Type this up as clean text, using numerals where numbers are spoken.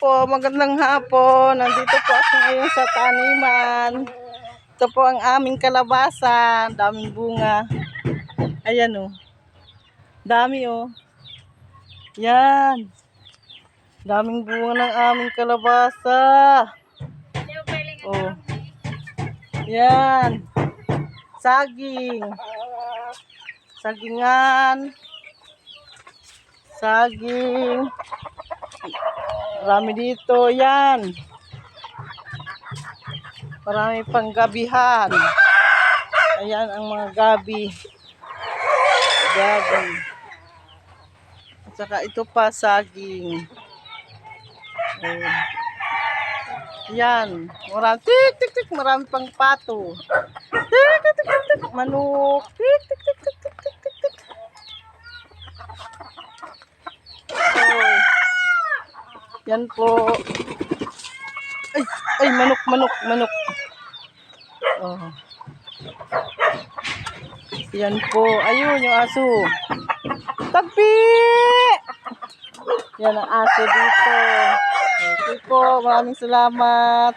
Magandang hapon. Nandito po ako ngayon sa taniman. Ito po ang aming kalabasa. Daming bunga. Ayan oh. Dami oh. Yan. Daming bunga ng aming kalabasa. Oh. Yan. Saging. Sagingan. Saging. Marami dito. Yan. Marami pang gabihan. Ayan ang mga gabi. Gabi. At saka ito pa saging. Ayan. Yan. Marami. Tik, tik, tik. Marami pang pato. Tik, tik, tik, tik. Manok. Tik, tik, tik, tik, tik, tik, tik, tik. Oh. Yan po. Ay, manok, manok, manok. Oh. Yan po. Ayun, yung aso. Tagpi! Yan ang aso dito. Okay po. Maraming salamat.